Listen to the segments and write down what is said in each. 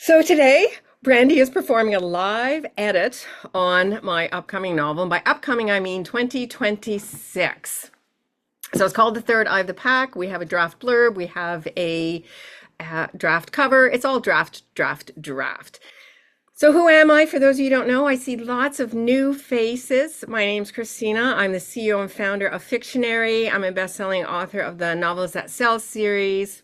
So today, Brandi is performing a live edit on my upcoming novel. And by upcoming, I mean 2026. So it's called The Third Eye of the Pack. We have a draft blurb. We have a draft cover. It's all draft. So who am I? For those of you who don't know, I see lots of new faces. My name's Christina. I'm the CEO and founder of Fictionary. I'm a best-selling author of the Novels That Sell series.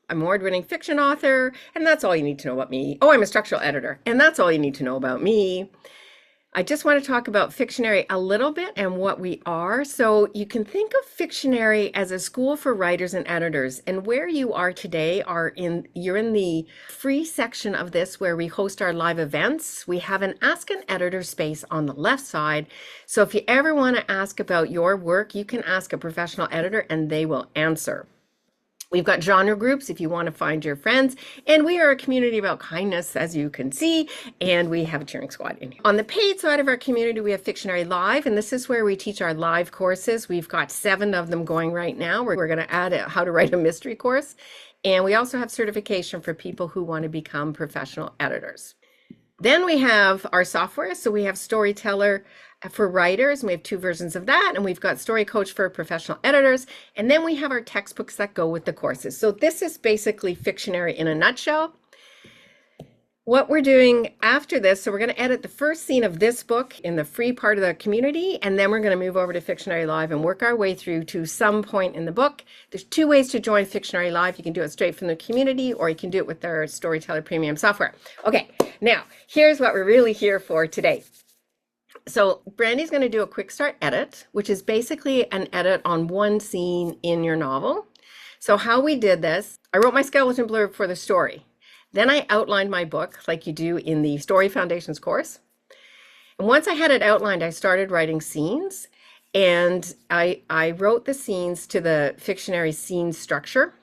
I'm an award-winning fiction author, and that's all you need to know about me. Oh, I'm a structural editor, and that's all you need to know about me. I just want to talk about Fictionary a little bit and what we are. So you can think of Fictionary as a school for writers and editors. And where you are today you're in the free section of this where we host our live events. We have an Ask an Editor space on the left side. So if you ever want to ask about your work, you can ask a professional editor and they will answer. We've got genre groups if you want to find your friends, and we are a community about kindness, as you can see, and we have a cheering squad in here. On the paid side of our community, we have Fictionary Live, and this is where we teach our live courses. We've got 7 of them going right now. We're going to add how to write a mystery course, and we also have certification for people who want to become professional editors. Then we have our software. So we have Storyteller for writers, and we have 2 versions of that. And we've got StoryCoach for professional editors. And then we have our textbooks that go with the courses. So this is basically Fictionary in a nutshell. What we're doing after this, so we're going to edit the first scene of this book in the free part of the community, and then we're going to move over to Fictionary Live and work our way through to some point in the book. There's 2 ways to join Fictionary Live. You can do it straight from the community, or you can do it with our Storyteller Premium software. Okay, now here's what we're really here for today. So Brandi's going to do a quick start edit, which is basically an edit on one scene in your novel. So how we did this, I wrote my skeleton blurb for the story. Then I outlined my book like you do in the Story Foundations course. And once I had it outlined, I started writing scenes, and I wrote the scenes to the Fictionary scene structure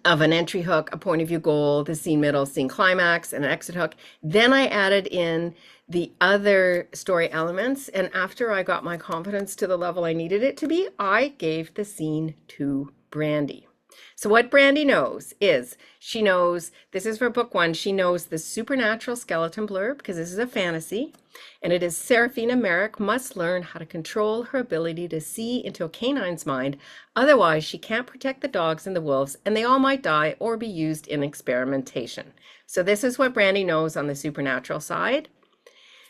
of an entry hook, a point of view goal, the scene middle, scene climax, and an exit hook. Then I added in the other story elements. And after I got my confidence to the level I needed it to be, I gave the scene to Brandi. So what Brandi knows is, she knows, this is for book 1, she knows the supernatural skeleton blurb, because this is a fantasy, and it is Seraphina Merrick must learn how to control her ability to see into a canine's mind, otherwise she can't protect the dogs and the wolves, and they all might die or be used in experimentation. So this is what Brandi knows on the supernatural side.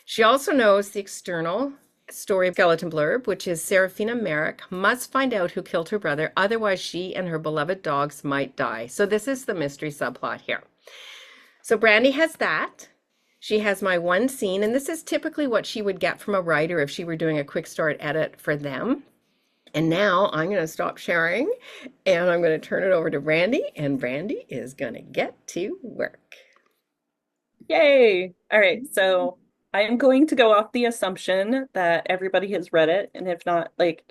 She also knows the external story skeleton blurb, which is Seraphina Merrick must find out who killed her brother, otherwise she and her beloved dogs might die. So this is the mystery subplot here. So Brandi has that. She has my one scene, and this is typically what she would get from a writer if she were doing a quick start edit for them. And now I'm going to stop sharing, and I'm going to turn it over to Brandi, and Brandi is going to get to work. Yay! All right, so I am going to go off the assumption that everybody has read it, and if not, like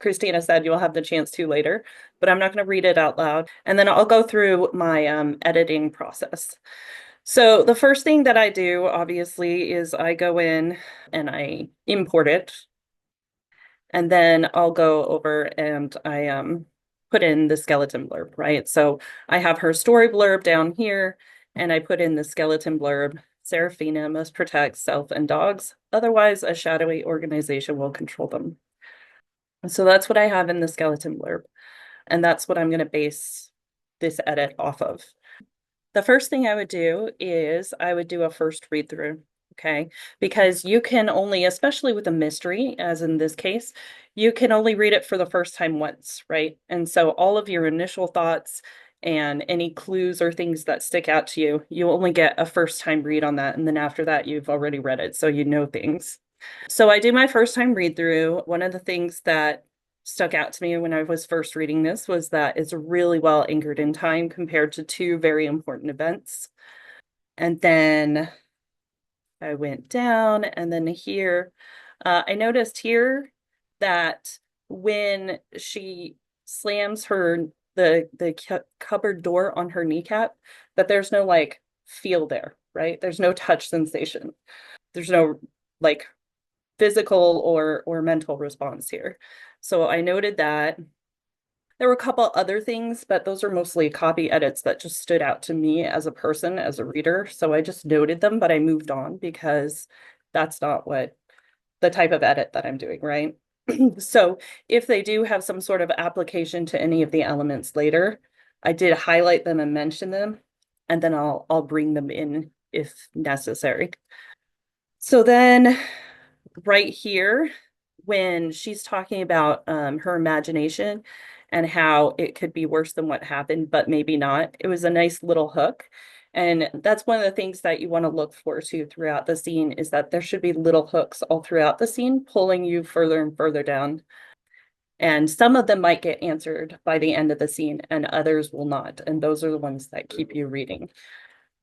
Christina said, you'll have the chance to later, but I'm not going to read it out loud. And then I'll go through my editing process. So the first thing that I do, obviously, is I go in and I import it, and then I'll go over and I put in the skeleton blurb, right? So I have her story blurb down here, and I put in the skeleton blurb. Seraphina must protect self and dogs, otherwise a shadowy organization will control them. So that's what I have in the skeleton blurb, and that's what I'm going to base this edit off of. The first thing I would do is I would do a first read through, okay? Because you can only, especially with a mystery, as in this case, you can only read it for the first time once, right? And so all of your initial thoughts and any clues or things that stick out to you, you only get a first time read on that. And then after that, you've already read it, so you know things. So I do my first time read through. One of the things that stuck out to me when I was first reading this was that it's really well anchored in time compared to 2 very important events. And then I went down, and then here, I noticed here that when she slams the cupboard door on her kneecap, that there's no like feel there, right? There's no touch sensation. There's no like physical or mental response here. So I noted that. There were a couple other things, but those are mostly copy edits that just stood out to me as a person, as a reader. So I just noted them, but I moved on because that's not what the type of edit that I'm doing, right? So if they do have some sort of application to any of the elements later, I did highlight them and mention them, and then I'll bring them in if necessary. So then right here, when she's talking about her imagination and how it could be worse than what happened, but maybe not, it was a nice little hook. And that's one of the things that you want to look for too throughout the scene, is that there should be little hooks all throughout the scene, pulling you further and further down. And some of them might get answered by the end of the scene, and others will not. And those are the ones that keep you reading.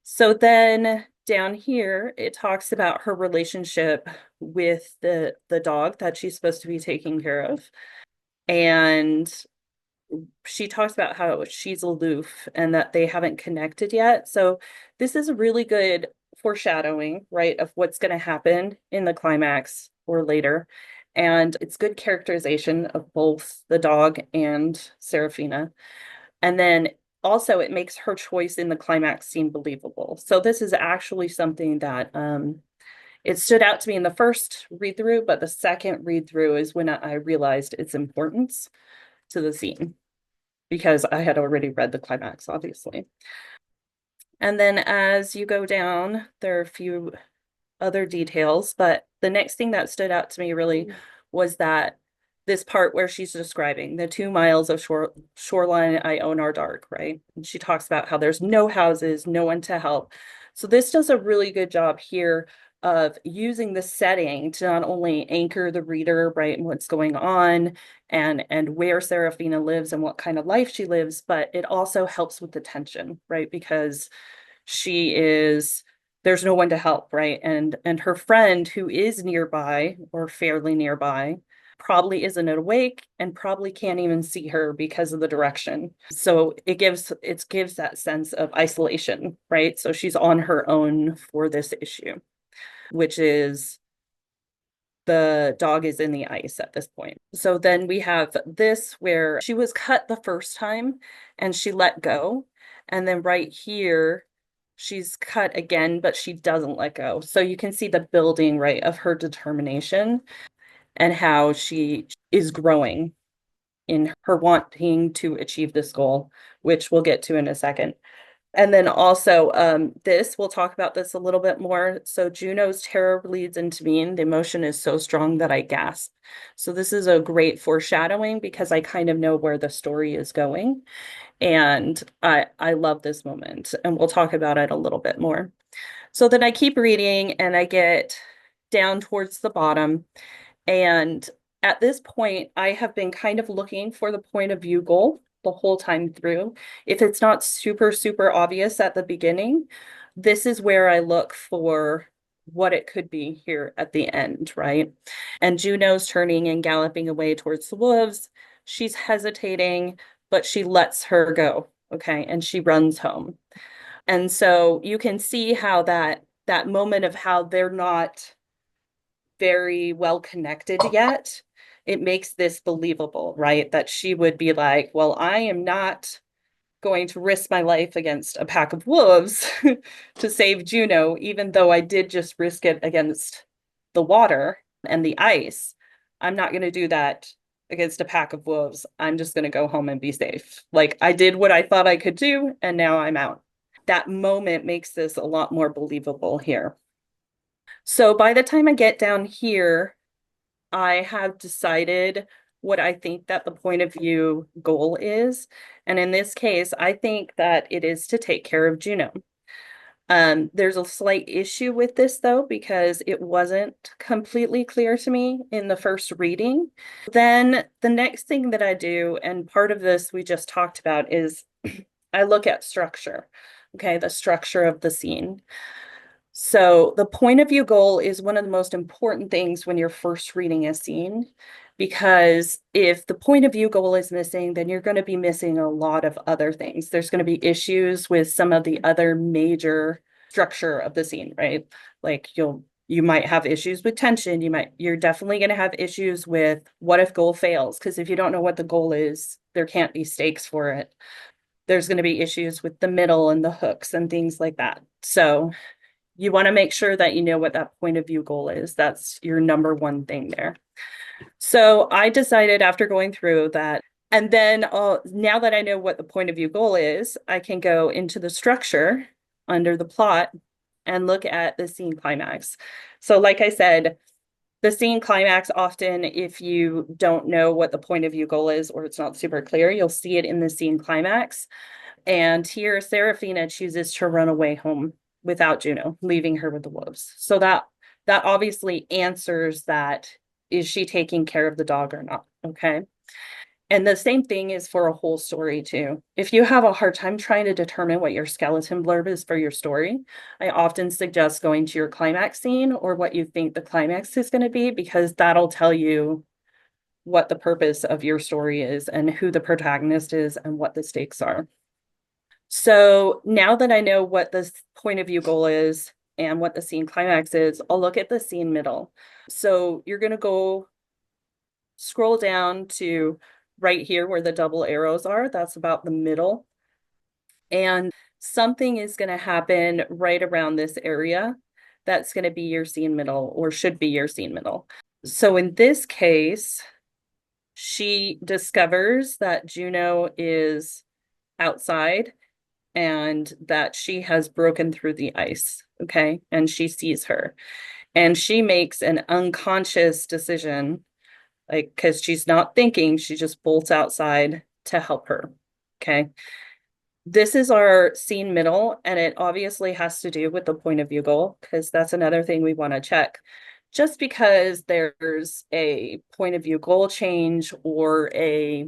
So then down here, it talks about her relationship with the dog that she's supposed to be taking care of. And she talks about how she's aloof and that they haven't connected yet. So this is a really good foreshadowing, right, of what's going to happen in the climax or later. And it's good characterization of both the dog and Serafina. And then also it makes her choice in the climax seem believable. So this is actually something that it stood out to me in the first read through, but the second read through is when I realized its importance to the scene, because I had already read the climax, obviously. And then as you go down, there are a few other details, but the next thing that stood out to me really was that this part where she's describing the 2 miles of shoreline I own are dark, right? And she talks about how there's no houses, no one to help. So this does a really good job here of using the setting to not only anchor the reader, right, and what's going on and where Serafina lives and what kind of life she lives, but it also helps with the tension, right? Because there's no one to help, right? And her friend who is nearby or fairly nearby probably isn't awake and probably can't even see her because of the direction. So it gives that sense of isolation, right? So she's on her own for this issue, which is the dog is in the ice at this point. So then we have this where she was cut the first time and she let go. And then right here, she's cut again, but she doesn't let go. So you can see the building, right, of her determination and how she is growing in her wanting to achieve this goal, which we'll get to in a second. And then also, we'll talk about this a little bit more. So Juno's terror bleeds into me, and the emotion is so strong that I gasp. So this is a great foreshadowing because I kind of know where the story is going. And I love this moment, and we'll talk about it a little bit more. So then I keep reading and I get down towards the bottom. And at this point, I have been kind of looking for the point of view goal the whole time through. If it's not super, super obvious at the beginning, this is where I look for what it could be here at the end, right? And Juno's turning and galloping away towards the wolves. She's hesitating, but she lets her go, okay? And she runs home. And so you can see how that moment of how they're not very well connected yet, it makes this believable, right? That she would be like, well, I am not going to risk my life against a pack of wolves to save Juno, even though I did just risk it against the water and the ice. I'm not going to do that against a pack of wolves. I'm just going to go home and be safe. Like, I did what I thought I could do, and now I'm out. That moment makes this a lot more believable here. So by the time I get down here, I have decided what I think that the point of view goal is. And in this case, I think that it is to take care of Juno. There's a slight issue with this though, because it wasn't completely clear to me in the first reading. Then the next thing that I do, and part of this we just talked about, is I look at structure. Okay, the structure of the scene. So the point of view goal is one of the most important things when you're first reading a scene, because if the point of view goal is missing, then you're going to be missing a lot of other things. There's going to be issues with some of the other major structure of the scene, right? Like You might have issues with tension. You're definitely going to have issues with what if goal fails? Because if you don't know what the goal is, there can't be stakes for it. There's going to be issues with the middle and the hooks and things like that. So you want to make sure that you know what that point of view goal is. That's your number one thing there. So I decided after going through that, and then now that I know what the point of view goal is, I can go into the structure under the plot and look at the scene climax. So like I said, the scene climax often, if you don't know what the point of view goal is or it's not super clear, you'll see it in the scene climax. And here, Serafina chooses to run away home without Juno, leaving her with the wolves. So that obviously answers that. Is she taking care of the dog or not? Okay. And the same thing is for a whole story too. If you have a hard time trying to determine what your skeleton blurb is for your story, I often suggest going to your climax scene or what you think the climax is going to be, because that'll tell you what the purpose of your story is and who the protagonist is and what the stakes are. So now that I know what the point of view goal is and what the scene climax is, I'll look at the scene middle. So you're going to go scroll down to right here where the double arrows are. That's about the middle. And something is going to happen right around this area that's going to be your scene middle, or should be your scene middle. So in this case, she discovers that Juno is outside and that she has broken through the ice. Okay. And she sees her and she makes an unconscious decision, like, because she's not thinking, she just bolts outside to help her. Okay. This is our scene middle, and it obviously has to do with the point of view goal, because that's another thing we want to check. Just because there's a point of view goal change or a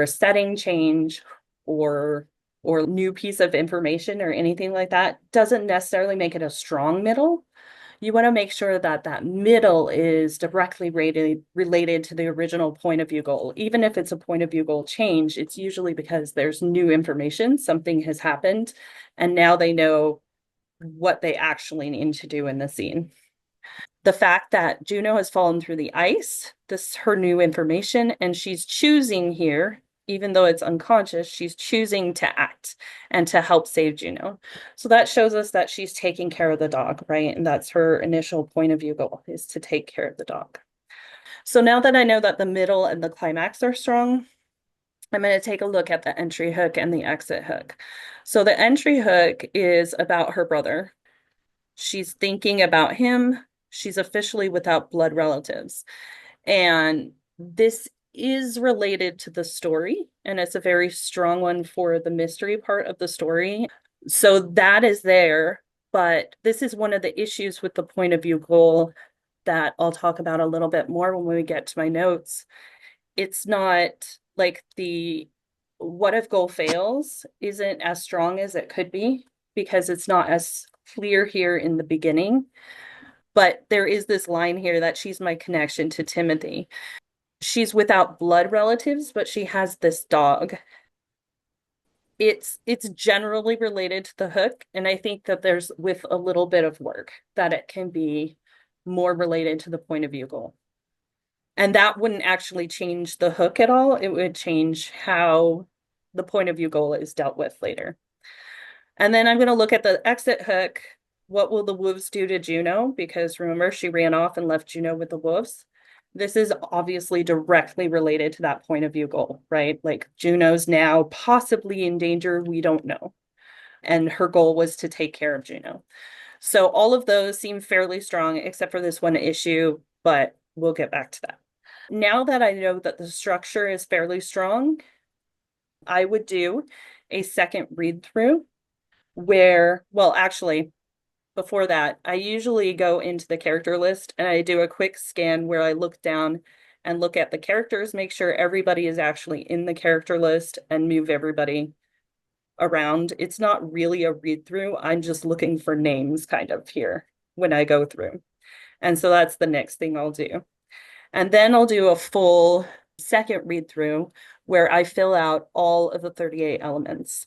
setting change or new piece of information or anything like that doesn't necessarily make it a strong middle. You want to make sure that that middle is directly related to the original point of view goal. Even if it's a point of view goal change, it's usually because there's new information, something has happened, and now they know what they actually need to do in the scene. The fact that Juno has fallen through the ice, this is her new information, and she's choosing here, even though it's unconscious, she's choosing to act and to help save Juno. So that shows us that she's taking care of the dog, right? And that's her initial point of view goal, is to take care of the dog. So now that I know that the middle and the climax are strong, I'm going to take a look at the entry hook and the exit hook. So the entry hook is about her brother. She's thinking about him. She's officially without blood relatives. And this is related to the story, and it's a very strong one for the mystery part of the story. So that is there, but this is one of the issues with the point of view goal that I'll talk about a little bit more when we get to my notes. It's not like the what if goal fails isn't as strong as it could be, because it's not as clear here in the beginning. But there is this line here that she's my connection to Timothy. She's without blood relatives, but she has this dog. It's generally related to the hook, and I think that there's, with a little bit of work, that it can be more related to the point of view goal. And that wouldn't actually change the hook at all. It would change how the point of view goal is dealt with later. And then I'm going to look at the exit hook. What will the wolves do to Juno? Because remember, she ran off and left Juno with the wolves. This is obviously directly related to that point of view goal, right? Like, Juno's now possibly in danger. We don't know. And her goal was to take care of Juno. So all of those seem fairly strong, except for this one issue, but we'll get back to that. Now that I know that the structure is fairly strong, I would do a second read through where, well, actually, before that, I usually go into the character list and I do a quick scan where I look down and look at the characters, make sure everybody is actually in the character list, and move everybody around. It's not really a read through. I'm just looking for names kind of here when I go through. And so that's the next thing I'll do. And then I'll do a full second read through where I fill out all of the 38 elements.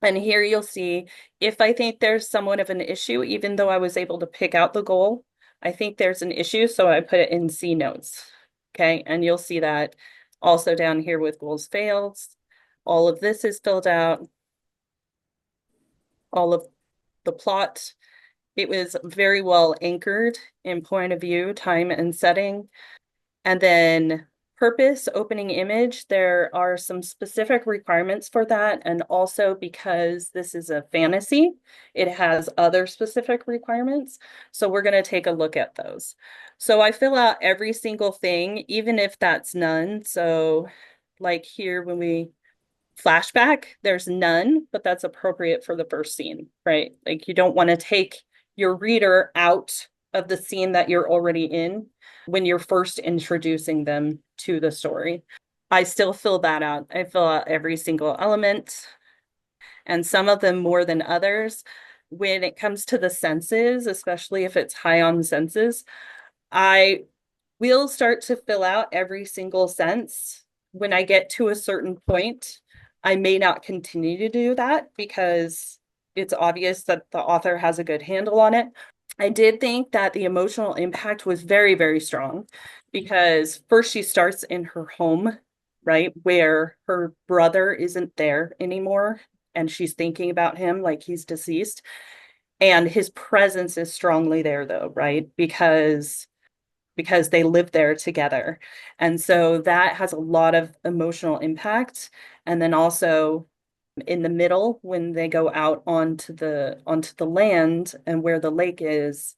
And here you'll see if I think there's somewhat of an issue, even though I was able to pick out the goal, I think there's an issue, so I put it in C notes. Okay, and you'll see that also down here with goals failed. All of this is filled out. All of the plot. It was very well anchored in point of view, time, and setting. And then purpose, opening image, there are some specific requirements for that. And also because this is a fantasy, it has other specific requirements. So we're going to take a look at those. So I fill out every single thing, even if that's none. So like here, when we flashback, there's none, but that's appropriate for the first scene, right? Like you don't want to take your reader out of the scene that you're already in when you're first introducing them to the story. I still fill that out. I fill out every single element, and some of them more than others. When it comes to the senses, especially if it's high on senses, I will start to fill out every single sense. When I get to a certain point, I may not continue to do that because it's obvious that the author has a good handle on it. I did think that the emotional impact was very, very strong because first she starts in her home, right, where her brother isn't there anymore and she's thinking about him like he's deceased. And his presence is strongly there though, right? Because they live there together. And so that has a lot of emotional impact. And then also in the middle, when they go out onto the land and where the lake is,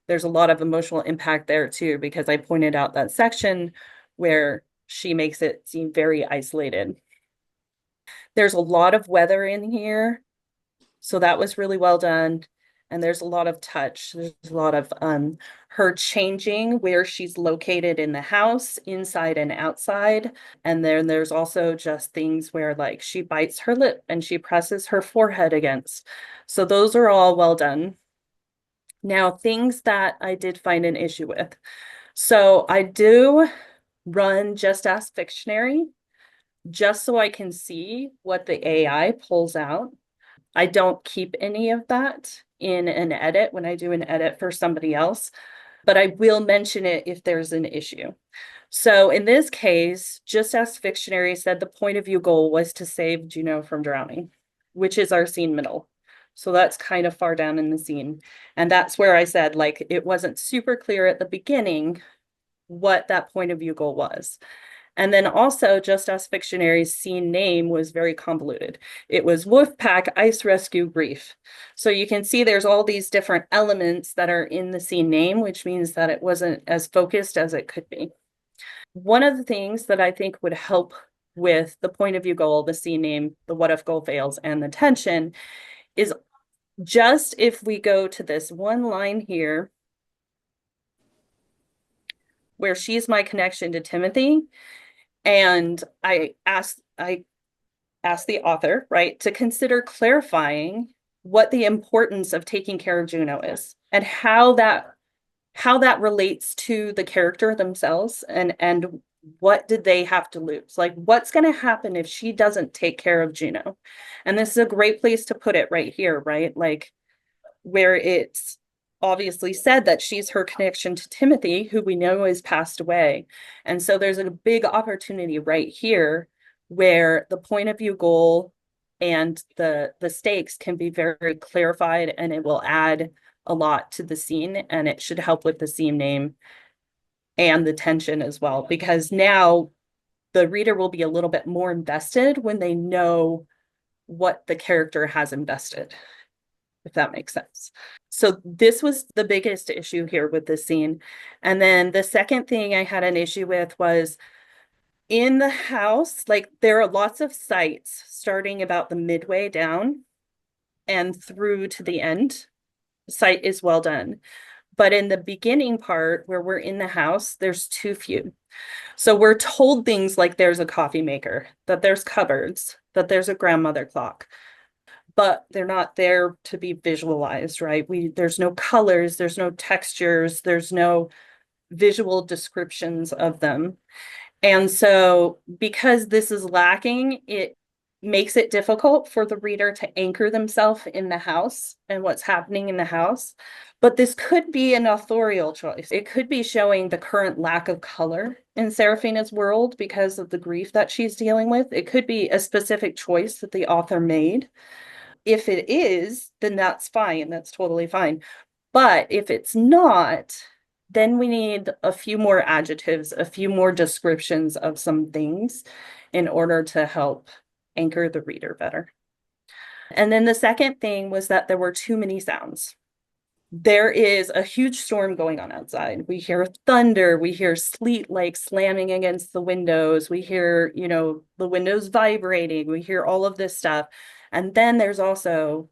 there's a lot of emotional impact there too, because I pointed out that section where she makes it seem very isolated. There's a lot of weather in here, so that was really well done. And there's a lot of touch. There's a lot of her changing where she's located in the house, inside and outside. And then there's also just things where like she bites her lip and she presses her forehead against. So those are all well done. Now, things that I did find an issue with. So I do run Just Ask Fictionary just so I can see what the AI pulls out. I don't keep any of that in an edit when I do an edit for somebody else, but I will mention it if there's an issue. So in this case, Just Ask Fictionary said the point of view goal was to save Juno from drowning, which is our scene middle. So that's kind of far down in the scene. And that's where I said, like, it wasn't super clear at the beginning what that point of view goal was. And then also Just Ask Fictionary's scene name was very convoluted. It was Wolfpack Ice Rescue Brief. So you can see there's all these different elements that are in the scene name, which means that it wasn't as focused as it could be. One of the things that I think would help with the point of view goal, the scene name, the what if goal fails, and the tension is just if we go to this one line here where she's my connection to Timothy, and I asked the author, right, to consider clarifying what the importance of taking care of Juno is and how that relates to the character themselves and what did they have to lose? Like what's going to happen if she doesn't take care of Juno? And this is a great place to put it right here, right? Like where it's obviously said that she's her connection to Timothy, who we know has passed away. And so there's a big opportunity right here where the point of view goal and the stakes can be very clarified, and it will add a lot to the scene, and it should help with the scene name and the tension as well, because now the reader will be a little bit more invested when they know what the character has invested, if that makes sense. So this was the biggest issue here with this scene. And then the second thing I had an issue with was in the house, like there are lots of sites starting about the midway down and through to the end. The site is well done. But in the beginning part where we're in the house, there's too few. So we're told things like there's a coffee maker, that there's cupboards, that there's a grandmother clock, but they're not there to be visualized, right? There's no colors, there's no textures, there's no visual descriptions of them. And so because this is lacking, it makes it difficult for the reader to anchor themselves in the house and what's happening in the house. But this could be an authorial choice. It could be showing the current lack of color in Seraphina's world because of the grief that she's dealing with. It could be a specific choice that the author made. If it is, then that's fine. That's totally fine. But if it's not, then we need a few more adjectives, a few more descriptions of some things in order to help anchor the reader better. And then the second thing was that there were too many sounds. There is a huge storm going on outside. We hear thunder, we hear sleet like slamming against the windows, we hear, the windows vibrating, we hear all of this stuff. And then there's also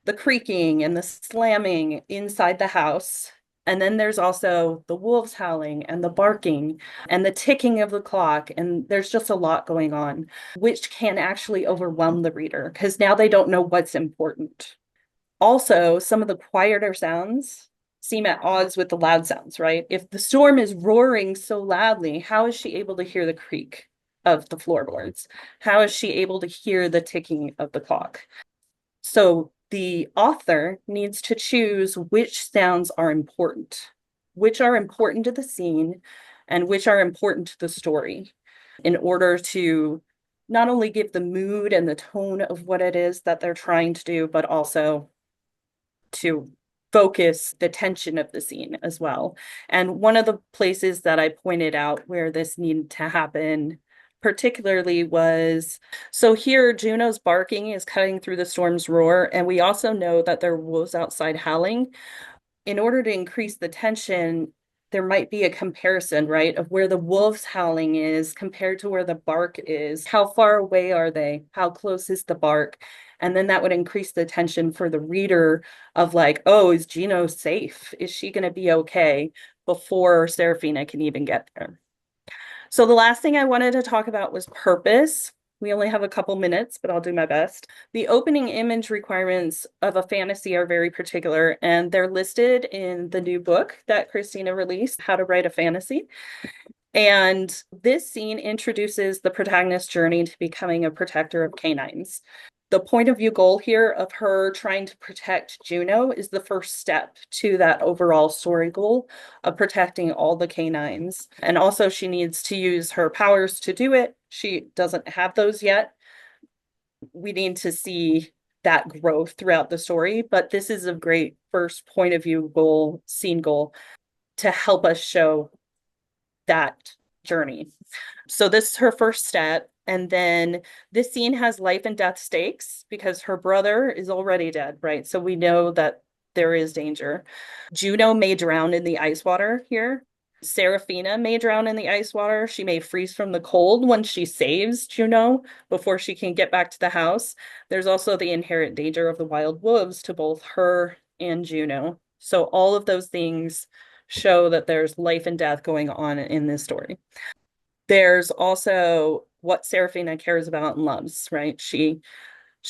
the creaking and the slamming inside the house. And then there's also the wolves howling and the barking and the ticking of the clock. And there's just a lot going on, which can actually overwhelm the reader because now they don't know what's important. Also, some of the quieter sounds seem at odds with the loud sounds, right? If the storm is roaring so loudly, how is she able to hear the creak of the floorboards? How is she able to hear the ticking of the clock? So the author needs to choose which sounds are important, which are important to the scene, and which are important to the story in order to not only give the mood and the tone of what it is that they're trying to do, but also to focus the tension of the scene as well. And one of the places that I pointed out where this needed to happen particularly was, so here Juno's barking is cutting through the storm's roar, and we also know that there are wolves outside howling. In order to increase the tension, there might be a comparison, right, of where the wolves howling is compared to where the bark is. How far away are they? How close is the bark? And then that would increase the tension for the reader of like, oh, is Juno safe? Is she going to be okay before Seraphina can even get there? So the last thing I wanted to talk about was purpose. We only have a couple minutes, but I'll do my best. The opening image requirements of a fantasy are very particular, and they're listed in the new book that Christina released, How to Write a Fantasy. And this scene introduces the protagonist's journey to becoming a protector of canines. The point of view goal here of her trying to protect Juno is the first step to that overall story goal of protecting all the canines. And also she needs to use her powers to do it. She doesn't have those yet. We need to see that growth throughout the story, but this is a great first point of view goal, scene goal, to help us show that journey. So this is her first step. And then this scene has life and death stakes because her brother is already dead, right? So we know that there is danger. Juno may drown in the ice water here. Seraphina may drown in the ice water. She may freeze from the cold when she saves Juno before she can get back to the house. There's also the inherent danger of the wild wolves to both her and Juno. So all of those things show that there's life and death going on in this story. There's also what Seraphina cares about and loves, right? She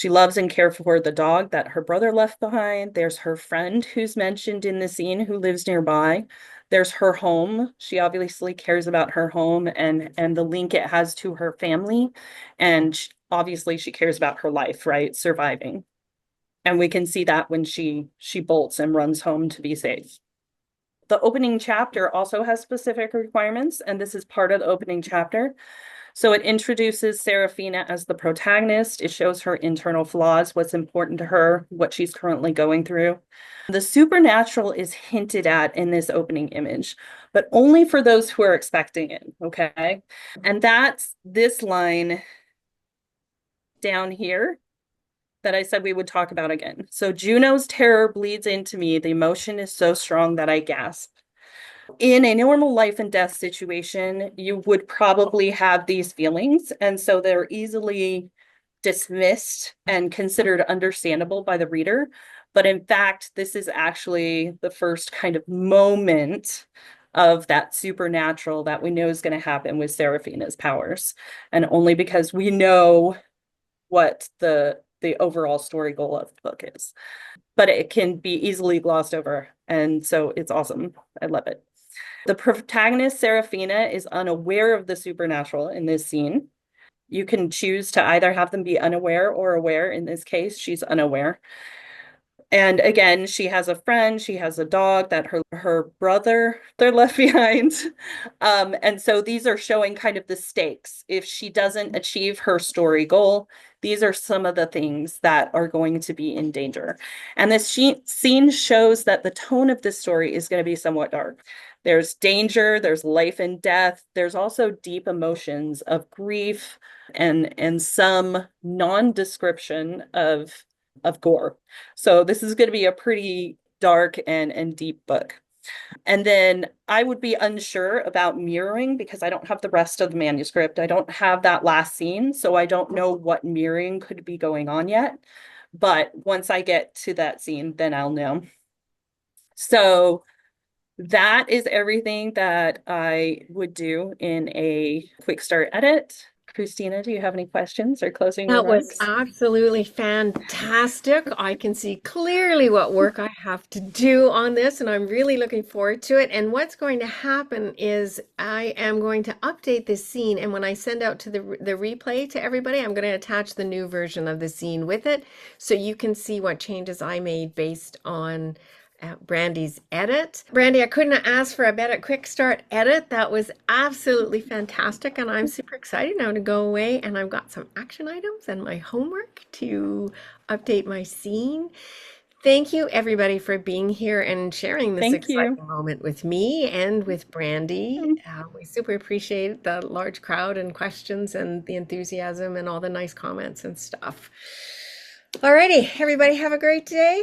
loves and cares for the dog that her brother left behind. There's her friend who's mentioned in the scene who lives nearby. There's her home. She obviously cares about her home and the link it has to her family. And obviously she cares about her life, right? Surviving. And we can see that when she bolts and runs home to be safe. The opening chapter also has specific requirements, and this is part of the opening chapter. So it introduces Seraphina as the protagonist. It shows her internal flaws, what's important to her, what she's currently going through. The supernatural is hinted at in this opening image, but only for those who are expecting it, okay? And that's this line down here that I said we would talk about again. So Juno's terror bleeds into me. The emotion is so strong that I gasp. In a normal life and death situation, you would probably have these feelings. And so they're easily dismissed and considered understandable by the reader. But in fact, this is actually the first kind of moment of that supernatural that we know is going to happen with Seraphina's powers. And only because we know what the overall story goal of the book is. But it can be easily glossed over. And so it's awesome. I love it. The protagonist, Seraphina, is unaware of the supernatural in this scene. You can choose to either have them be unaware or aware. In this case, she's unaware. And again, she has a friend, she has a dog that her brother, they're left behind. And so these are showing kind of the stakes. If she doesn't achieve her story goal, these are some of the things that are going to be in danger. And this scene shows that the tone of this story is going to be somewhat dark. There's danger, there's life and death, there's also deep emotions of grief and some non-description of gore. So this is going to be a pretty dark and deep book. And then I would be unsure about mirroring because I don't have the rest of the manuscript. I don't have that last scene, so I don't know what mirroring could be going on yet. But once I get to that scene, then I'll know. So that is everything that I would do in a quick start edit. Christina, do you have any questions or closing That was remarks? absolutely fantastic. I can see clearly what work I have to do on this, and I'm really looking forward to it. And what's going to happen is I am going to update this scene, and when I send out to the replay to everybody, I'm going to attach the new version of the scene with it, so you can see what changes I made based on Brandi's edit. Brandi, I couldn't have asked for a better quick start edit. That was absolutely fantastic, and I'm super excited now to go away, and I've got some action items and my homework to update my scene. Thank you everybody for being here and sharing this Thank you. exciting moment with me and with Brandi. We super appreciate the large crowd and questions and the enthusiasm and all the nice comments and stuff. Alrighty, everybody have a great day.